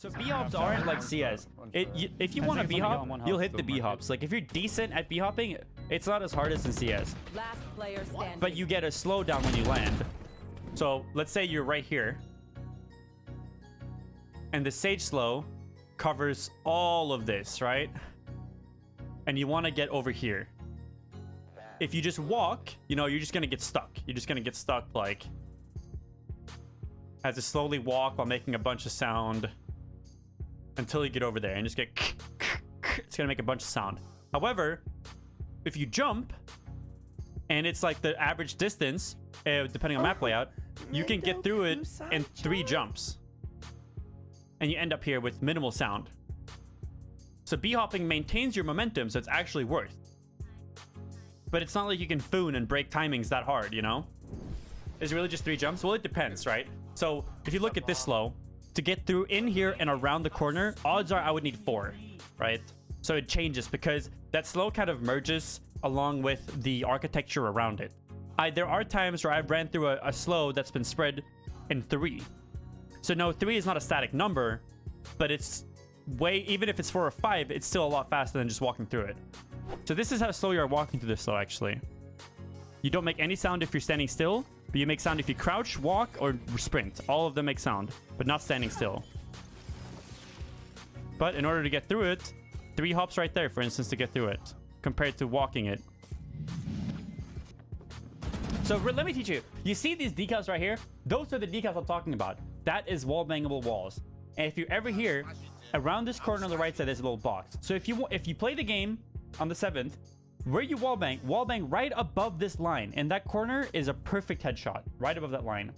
So B-hops aren't like CS. If you want a B-hop, you'll hit the B-hops. Like if you're decent at B-hopping, it's not as hard as in CS. Last player standing. But you get a slowdown when you land. So let's say you're right here. And the Sage Slow covers all of this, right? And you want to get over here. If you just walk, you know, you're just going to get stuck. You're just going to get stuck, like... Have to slowly walk while making a bunch of sound. Until you get over there and just get... It's going to make a bunch of sound. However, if you jump... And it's like the average distance, depending on map layout, you can get through it in 3 jumps. And you end up here with minimal sound. So B-hopping maintains your momentum, so it's actually worth. But it's not like you can Funy and break timings that hard, you know? Is it really just 3 jumps? Well, it depends, right? So if you look at this slow, to get through in here and around the corner, odds are I would need 4, right? So it changes because that slow kind of merges along with the architecture around it. There are times where I've ran through a slow that's been spread in 3. So no, 3 is not a static number, but it's way, even if it's 4 or 5, it's still a lot faster than just walking through it. So this is how slow you are walking through this slow, actually. You don't make any sound if you're standing still, but you make sound if you crouch, walk, or sprint. All of them make sound, but not standing still. But in order to get through it, 3 hops right there, for instance, to get through it, compared to walking it. So let me teach you. You see these decals right here? Those are the decals I'm talking about. That is wall-bangable walls. And if you're ever here, around this corner on the right side, there's a little box. So if you play the game on the 7th, where you wallbang right above this line. And that corner is a perfect headshot, right above that line.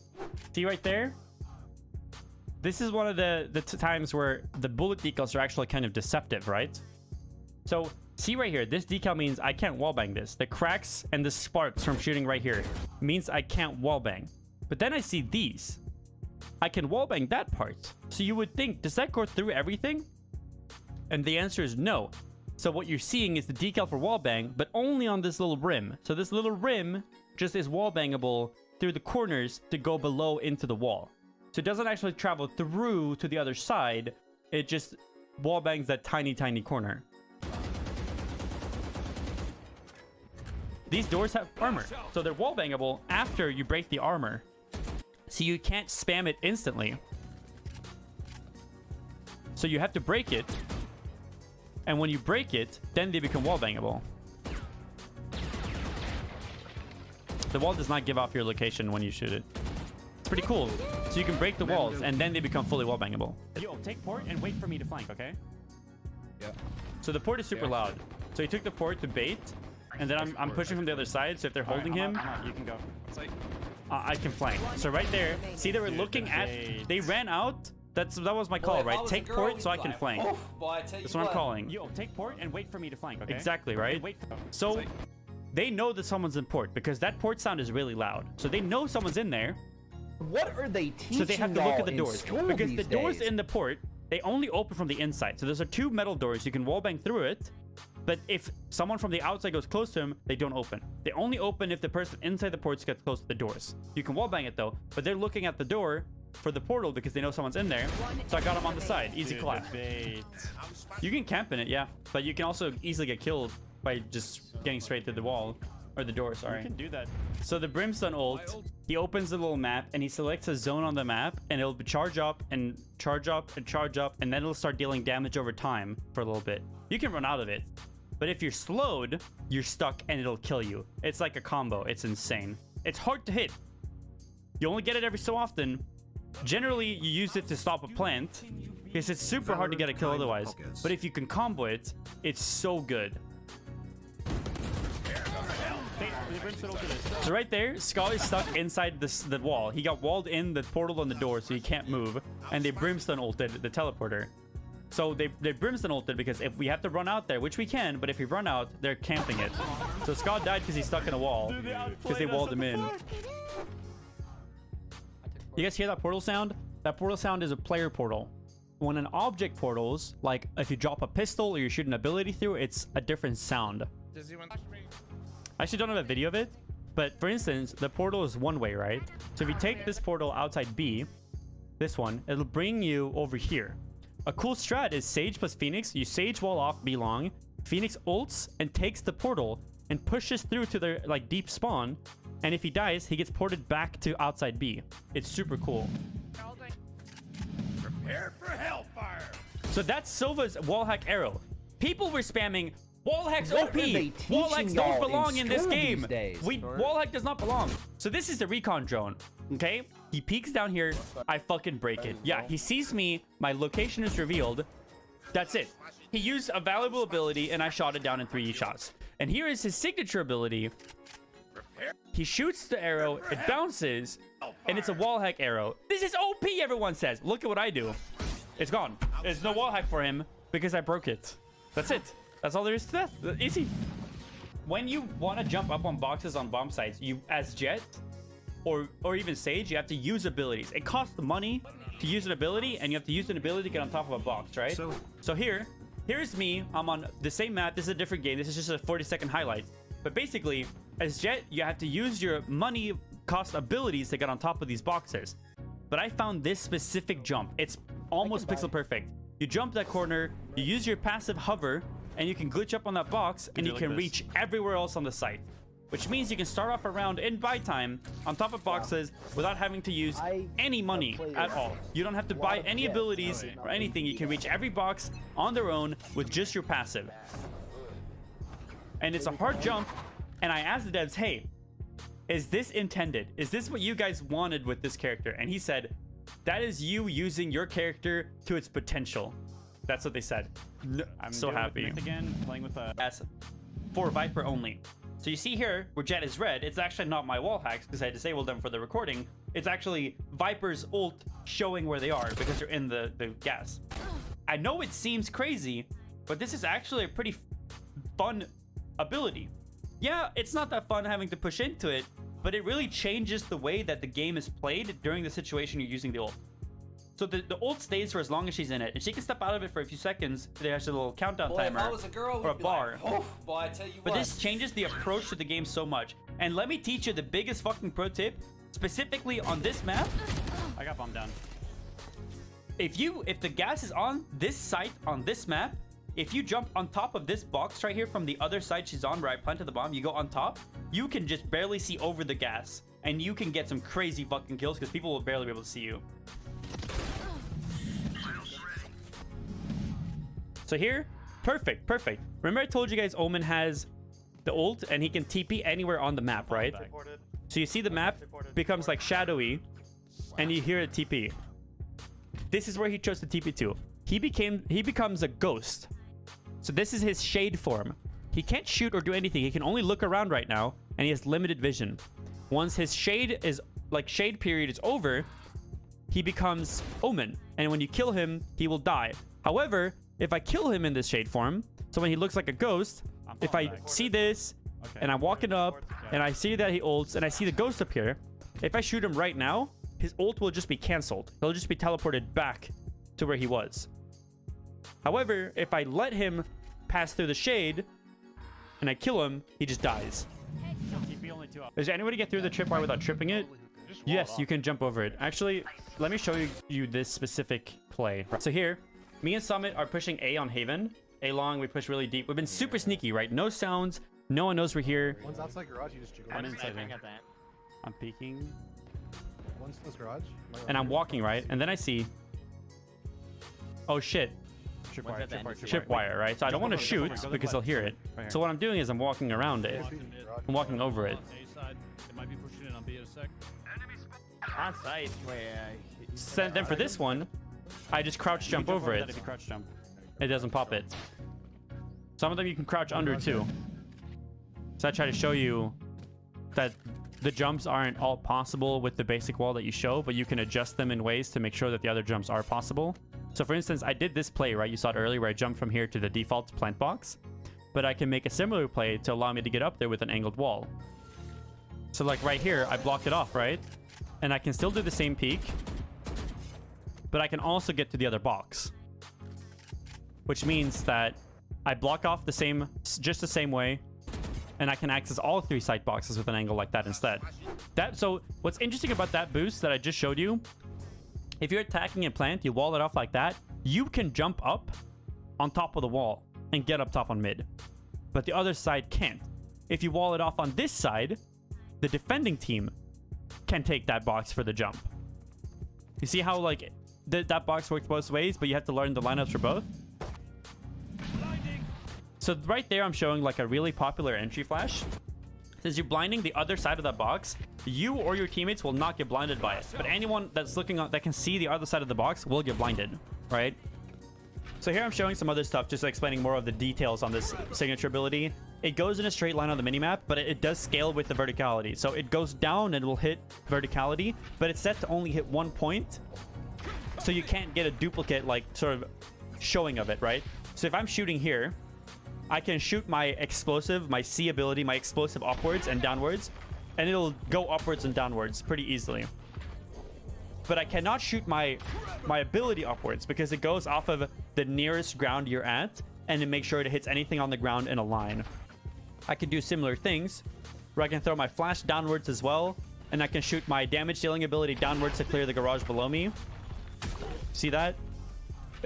See right there? This is one of the times where the bullet decals are actually kind of deceptive, right? So see right here, this decal means I can't wallbang this. The cracks and the sparks from shooting right here means I can't wallbang. But then I see these. I can wallbang that part. So you would think, does that go through everything? And the answer is no. So what you're seeing is the decal for wallbang, but only on this little rim. So this little rim just is wallbangable through the corners to go below into the wall. So it doesn't actually travel through to the other side. It just wallbangs that tiny, tiny corner. These doors have armor, so they're wallbangable after you break the armor. So you can't spam it instantly. So you have to break it. And when you break it, then they become wallbangable. The wall does not give off your location when you shoot it. It's pretty cool. So you can break the walls, and then they become fully wallbangable. Yo, take port and wait for me to flank, okay? Yeah. So the port is super loud. So he took the port to bait. And then I'm pushing from the other side, so if they're holding him, you can go. I can flank. So right there, see they were looking at... They ran out. That was my call, right? Take port so I can flank. That's what I'm calling. Yo, take port and wait for me to flank, okay? Exactly, right? So they know that someone's in port because that port sound is really loud. So they know someone's in there. What are they teaching? So they have to look at the doors. Because the doors in the port, they only open from the inside. So those are 2 metal doors. You can wallbang through it. But if someone from the outside goes close to him, they don't open. They only open if the person inside the ports gets close to the doors. You can wallbang it though, but they're looking at the door for the portal because they know someone's in there. So I got him on the side. Easy clap. You can camp in it, yeah. But you can also easily get killed by just getting straight through the wall. Or the door, sorry. You can do that. So the Brimstone ult, he opens the little map and he selects a zone on the map and it'll charge up and charge up and charge up and then it'll start dealing damage over time for a little bit. You can run out of it. But if you're slowed, you're stuck and it'll kill you. It's like a combo. It's insane. It's hard to hit. You only get it every so often. Generally, you use it to stop a plant because it's super hard to get a kill otherwise. But if you can combo it, it's so good. So right there, Skull is stuck inside the wall. He got walled in the portal on the door, so he can't move. And they Brimstone ulted the teleporter. So they Brimstone ulted because if we have to run out there, which we can, but if we run out, they're camping it. So Scott died because he's stuck in a wall because they walled him in. You guys hear that portal sound? That portal sound is a player portal. When an object portals, like if you drop a pistol or you shoot an ability through, it's a different sound. I actually don't have a video of it, but for instance, the portal is one way, right? So if you take this portal outside B, this one, it'll bring you over here. A cool strat is Sage plus Phoenix. You Sage wall off B long. Phoenix ults and takes the portal and pushes through to their like deep spawn. And if he dies, he gets ported back to outside B. It's super cool. Prepare for hellfire. So that's Silva's wallhack arrow. People were spamming wallhacks What OP. are they Wallhacks teaching don't y'all belong in this school game. these days? Wallhack does not belong. So this is the recon drone. Okay, he peeks down here. I fucking break it. Yeah, he sees me. My location is revealed. That's it. He used a valuable ability, and I shot it down in 3 shots. And here is his signature ability. He shoots the arrow, it bounces, and it's a wallhack arrow. This is OP, everyone says. Look at what I do. It's gone. There's no wallhack for him because I broke it. That's it. That's all there is to that. Easy. When you want to jump up on boxes on bomb sites, you, as Jet or even Sage, you have to use abilities. It costs money to use an ability, and you have to use an ability to get on top of a box, right? So here's me. I'm on the same map. This is a different game. This is just a 40-second highlight. But basically, as Jet, you have to use your money cost abilities to get on top of these boxes. But I found this specific jump. It's almost pixel perfect. You jump that corner, you use your passive hover, and you can glitch up on that box, and you can reach everywhere else on the site. Which means you can start off a round in buy time on top of boxes without having to use any money at all. You don't have to buy any abilities or anything. You can reach every box on their own with just your passive. And it's a hard jump. And I asked the devs, hey, is this intended? Is this what you guys wanted with this character? And he said, that is you using your character to its potential. That's what they said. I'm so happy. Again, playing with a As for Viper only. So you see here where Jet is red, it's actually not my wall hacks because I disabled them for the recording. It's actually Viper's ult showing where they are because they're in the gas. I know it seems crazy, but this is actually a pretty fun ability. Yeah, it's not that fun having to push into it, but it really changes the way that the game is played during the situation you're using the ult. So the ult stays for as long as she's in it, and she can step out of it for a few seconds. There's a little countdown timer if I was a girl, or a we'd be bar. Like, oh, boy, I tell you But what. this changes the approach to the game so much. And let me teach you the biggest fucking pro tip, specifically on this map. I got bombed down. If the gas is on this site on this map, if you jump on top of this box right here from the other side she's on where I planted the bomb, you go on top, you can just barely see over the gas. And you can get some crazy fucking kills because people will barely be able to see you. So here, perfect. Remember I told you guys Omen has the ult and he can TP anywhere on the map, right? So you see the map becomes like shadowy and you hear it TP. This is where he chose to TP to. He becomes a ghost. So this is his shade form. He can't shoot or do anything. He can only look around right now and he has limited vision. Once his shade period is over, he becomes Omen. And when you kill him, he will die. However, if I kill him in this shade form, so when he looks like a ghost, if I see this and I'm walking up and I see that he ults and I see the ghost up here, if I shoot him right now, his ult will just be canceled. He'll just be teleported back to where he was. However, if I let him pass through the shade and I kill him, he just dies. Does anybody get through the tripwire without tripping it? Yes, you can jump over it. Actually, let me show you this specific play. So here, me and Summit are pushing A on Haven. A long, we push really deep. We've been super sneaky, right? No sounds. No one knows we're here. One's outside garage, you just jiggle. I'm inside there. I'm peeking. One's in this garage. And I'm walking, right? And then I see... Oh, shit. Tripwire, right? So I don't want to shoot because they'll hear it. So what I'm doing is I'm walking around it. I'm walking over it. It might be pushing in on B in a sec. On site. Then for this one, I just crouch jump over it. If you crouch jump. It doesn't pop it. Some of them you can crouch under too. So I try to show you that the jumps aren't all possible with the basic wall that you show, but you can adjust them in ways to make sure that the other jumps are possible. So for instance, I did this play, right? You saw it earlier where I jumped from here to the default plant box. But I can make a similar play to allow me to get up there with an angled wall. So like right here, I blocked it off, right? And I can still do the same peak, but I can also get to the other box. Which means that I block off just the same way, and I can access all 3 site boxes with an angle like that instead. So what's interesting about that boost that I just showed you, if you're attacking a plant, you wall it off like that, you can jump up on top of the wall and get up top on mid, but the other side can't. If you wall it off on this side, the defending team can take that box for the jump. You see how like that box works both ways, but you have to learn the lineups for both. So right there, I'm showing like a really popular entry flash. Since you're blinding the other side of that box, you or your teammates will not get blinded by it, but anyone that's looking on that can see the other side of the box will get blinded, right? So here I'm showing some other stuff, just explaining more of the details on this signature ability. It goes in a straight line on the minimap, but it does scale with the verticality. So it goes down and it will hit verticality, but it's set to only hit 1 point. So you can't get a duplicate, like, sort of showing of it, right? So if I'm shooting here, I can shoot my explosive, my C ability, my explosive upwards and downwards, and it'll go upwards and downwards pretty easily. But I cannot shoot my ability upwards because it goes off of the nearest ground you're at, and it makes sure it hits anything on the ground in a line. I can do similar things where I can throw my flash downwards as well, and I can shoot my damage dealing ability downwards to clear the garage below me. See that?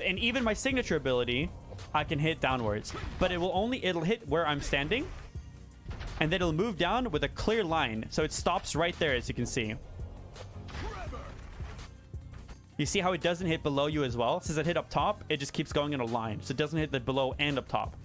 And even my signature ability, I can hit downwards, but it'll hit where I'm standing, and then it'll move down with a clear line, so it stops right there, as you can see. You see how it doesn't hit below you as well? Since it hit up top, it just keeps going in a line, so it doesn't hit the below and up top.